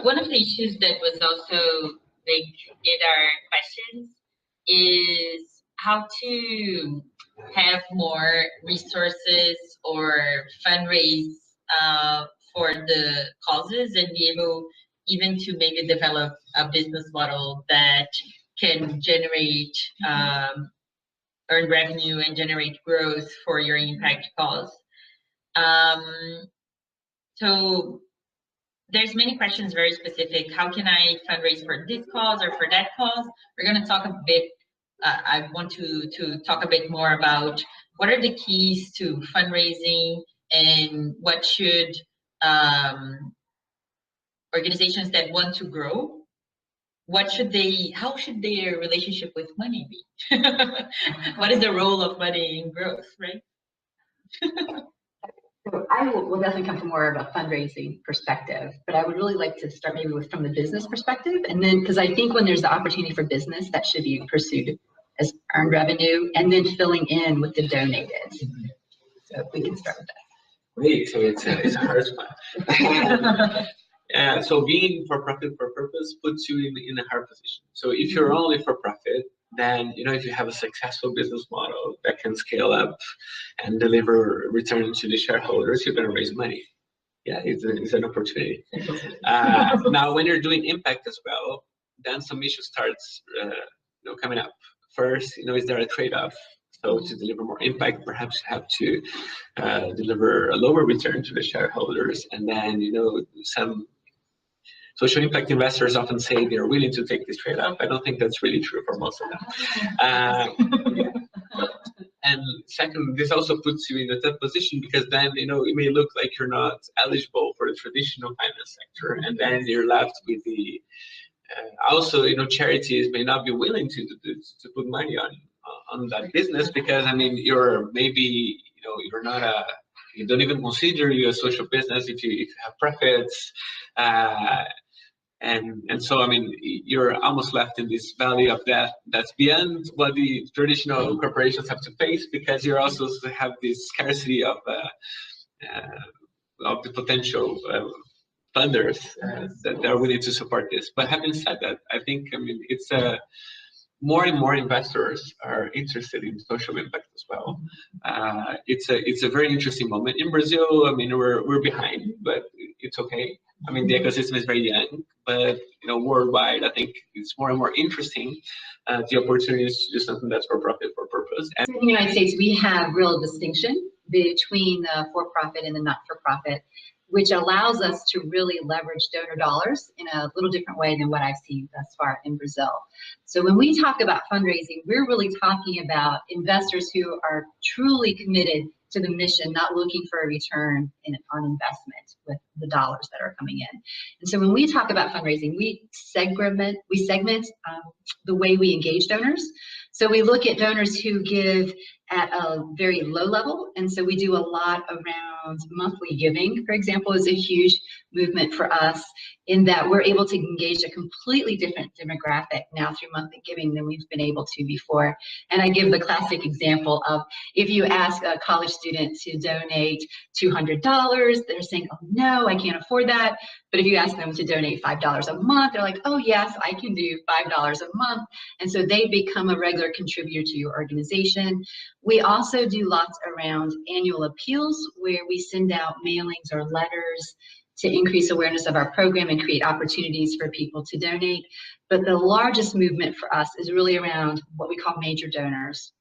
One of the issues that was also big in our questions is how to have more resources or fundraise for the causes and be able even to maybe develop a business model that can generate earn revenue and generate growth for your impact cause. So there's many questions very specific. How can I fundraise for this cause or for that cause? We're going to talk a bit. I want to talk a bit more about what are the keys to fundraising and what should organizations that want to grow, how should their relationship with money be? What is the role of money in growth, right? So I will definitely come from more of a fundraising perspective, but I would really like to start maybe from the business perspective. And then, because I think when there's the opportunity for business, that should be pursued as earned revenue, and then filling in with the donated. So if we can start with that. Great, so it's a hard spot. So being for profit for purpose puts you in a hard position. So if you're only for profit, then if you have a successful business model that can scale up and deliver return to the shareholders, you're going to raise money. Yeah, it's an opportunity. Now, when you're doing impact as well, then some issues starts coming up. First, is there a trade-off? So to deliver more impact, perhaps you have to deliver a lower return to the shareholders, and then some social impact investors often say they're willing to take this trade-off. I don't think that's really true for most of them. And second, this also puts you in a tough position because then, it may look like you're not eligible for the traditional finance sector, and then you're left with the, also, charities may not be willing to put money on that business because, you're maybe, you're not you don't even consider you a social business if you have profits. And so, you're almost left in this valley of death that's beyond what the traditional corporations have to face, because you also have this scarcity of the potential funders that are willing to support this. But having said that, I think, it's more and more investors are interested in social impact as well. It's a very interesting moment in Brazil. We're behind, but it's okay. The ecosystem is very young, but worldwide, I think it's more and more interesting the opportunities to do something that's for profit for purpose. And in the United States, we have real distinction between the for-profit and the not-for-profit, which allows us to really leverage donor dollars in a little different way than what I've seen thus far in Brazil. So when we talk about fundraising, we're really talking about investors who are truly committed to the mission, not looking for a return on investment with the dollars that are coming in. And so when we talk about fundraising, we segment the way we engage donors. So we look at donors who give at a very low level, and so we do a lot around monthly giving, for example, is a huge movement for us in that we're able to engage a completely different demographic now through monthly giving than we've been able to before. And I give the classic example of if you ask a college student to donate $200, they're saying, oh no, I can't afford that. But if you ask them to donate $5 a month, they're like, oh yes, I can do $5 a month. And so they become a regular contributor to your organization. We also do lots around annual appeals where we send out mailings or letters to increase awareness of our program and create opportunities for people to donate. But the largest movement for us is really around what we call major donors,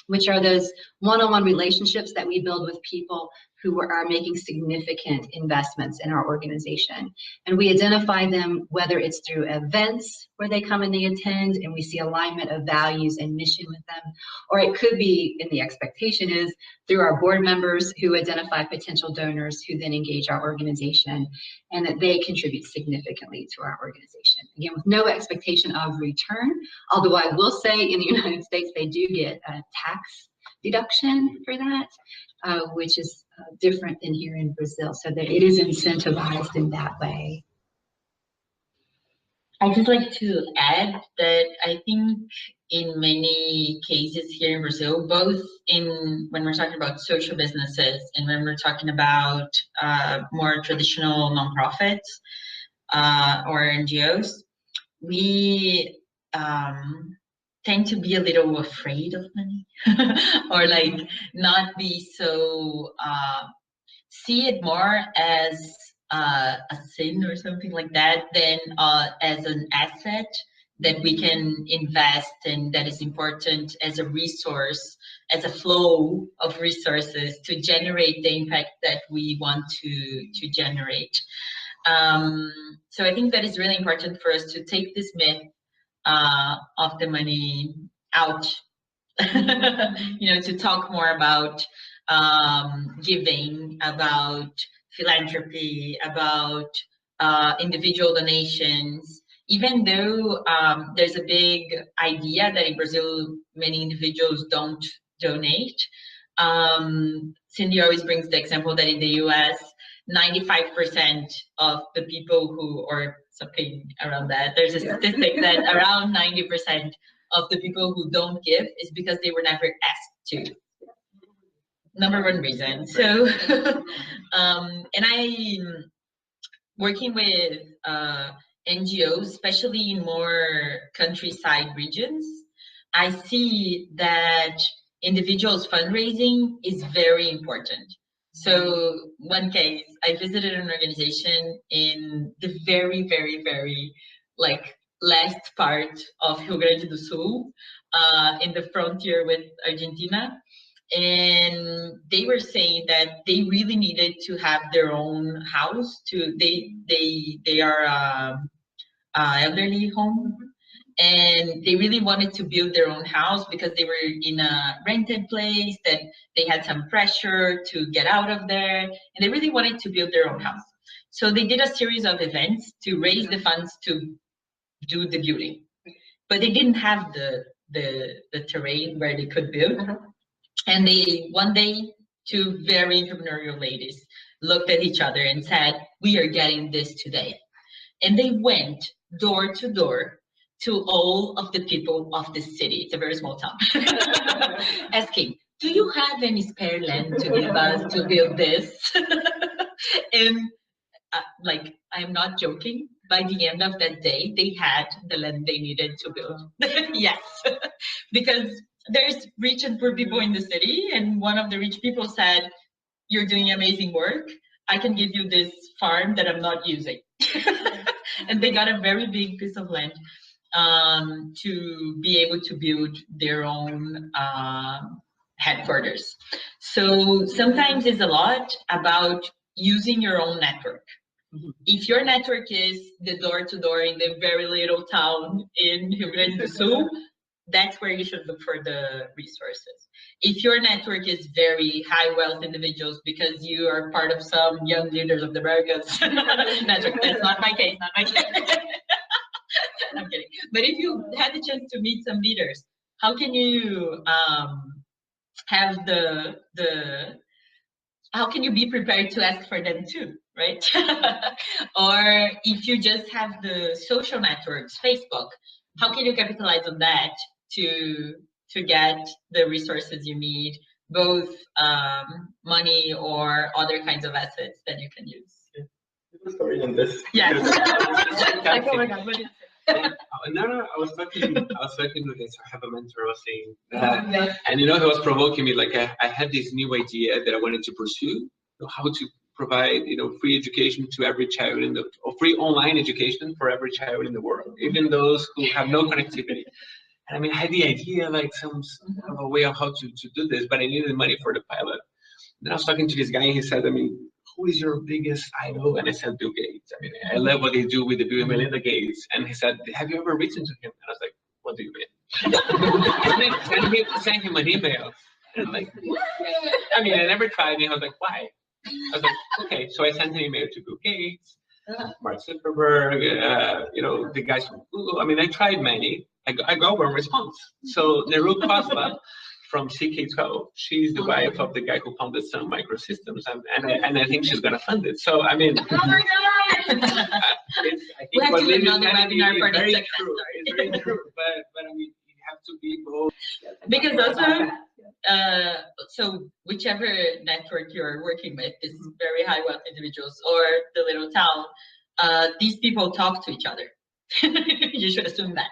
which are those one-on-one relationships that we build with people who are making significant investments in our organization. And we identify them, whether it's through events where they come and they attend and we see alignment of values and mission with them, or it could be, and the expectation is, through our board members who identify potential donors who then engage our organization and that they contribute significantly to our organization. Again, with no expectation of return, although I will say in the United States, they do get a tax deduction for that, which is different than here in Brazil, so that it is incentivized in that way. I'd just like to add that I think in many cases here in Brazil, both when we're talking about social businesses and when we're talking about more traditional nonprofits, or NGOs, we tend to be a little afraid of money, or like not be so see it more as a sin or something like that than as an asset that we can invest and that is important as a resource, as a flow of resources to generate the impact that we want to generate. So I think that is really important for us to take this myth of the money out, to talk more about giving, about philanthropy, about individual donations. Even though there's a big idea that in Brazil, many individuals don't donate. Cindy always brings the example that in the US, 95% of the people who, or something around that, there's a statistic that around 90% of the people who don't give is because they were never asked to. Number one reason. So, and I'm working with NGOs, especially in more countryside regions. I see that individuals fundraising is very important. So one case, I visited an organization in the very, very, very last part of Rio Grande do Sul, in the frontier with Argentina. And they were saying that they really needed to have their own house. They are elderly home, and they really wanted to build their own house because they were in a rented place that they had some pressure to get out of there, and they really wanted to build their own house. So they did a series of events to raise the funds to do the building, but they didn't have the terrain where they could build. And they, one day, two very entrepreneurial ladies looked at each other and said, "We are getting this today." And they went door to door to all of the people of the city. It's a very small town. Asking, "Do you have any spare land to give us to build this?" And I'm not joking. By the end of that day, they had the land they needed to build. Yes, because there's rich and poor people in the city, and one of the rich people said, "You're doing amazing work. I can give you this farm that I'm not using." And they got a very big piece of land to be able to build their own headquarters. So sometimes it's a lot about using your own network. If your network is the door-to-door in the very little town in Rio Grande do Sul, that's where you should look for the resources. If your network is very high wealth individuals because you are part of some young leaders of the Americas network, that's not my case, not my case. I'm kidding. But if you had the chance to meet some leaders, how can you have how can you be prepared to ask for them too, right? Or if you just have the social networks, Facebook, how can you capitalize on that to get the resources you need, both money or other kinds of assets that you can use? A story on this. Yes. Like, oh my God, what is it? No, I was talking with this. I have a mentor. I was saying, and he was provoking me. Like I had this new idea that I wanted to pursue, how to provide, free education to every child or free online education for every child in the world, even those who have no connectivity. And I mean, I had the idea, like a way of how to do this, but I needed money for the pilot. Then I was talking to this guy, and he said, I mean, who is your biggest idol? And I said, Bill Gates. I mean, I love what they do with the Bill and Melinda Gates. And he said, have you ever written to him? And I was like, what do you mean? And he sent him an email. And I'm like, what? I mean, I never tried. And I was like, why? I was like, okay. So I sent an email to Bill Gates, Mark Zuckerberg, the guys from Google. I mean, I tried many. I got one response. So Neru Khosla from CK12, she's the wife of the guy who founded Sun Microsystems, and I think she's gonna fund it. So I mean, oh my God! I think we have what to do another webinar for very this true. It's very true, but I mean, you have to be both. Because also, so whichever network you're working with, this very high wealth individuals or the little town, these people talk to each other. You should assume that.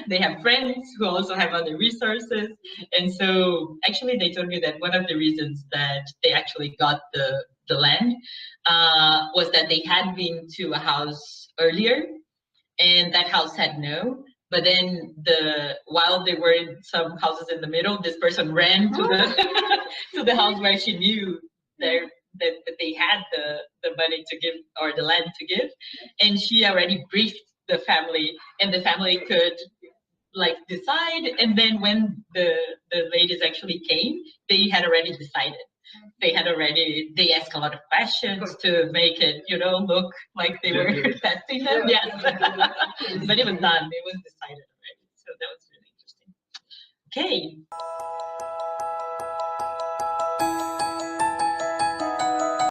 They have friends who also have other resources. And so actually they told me that one of the reasons that they actually got the land was that they had been to a house earlier, and that house had no. But then while they were in some houses in the middle, this person ran to the to the house where she knew that they had the money to give, or the land to give, and she already briefed the family, and the family could like decide. And then when the ladies actually came, they had already decided. They asked a lot of questions to make it, look like they were testing them. Yes. But it was done. It was decided already. So that was really interesting. Okay.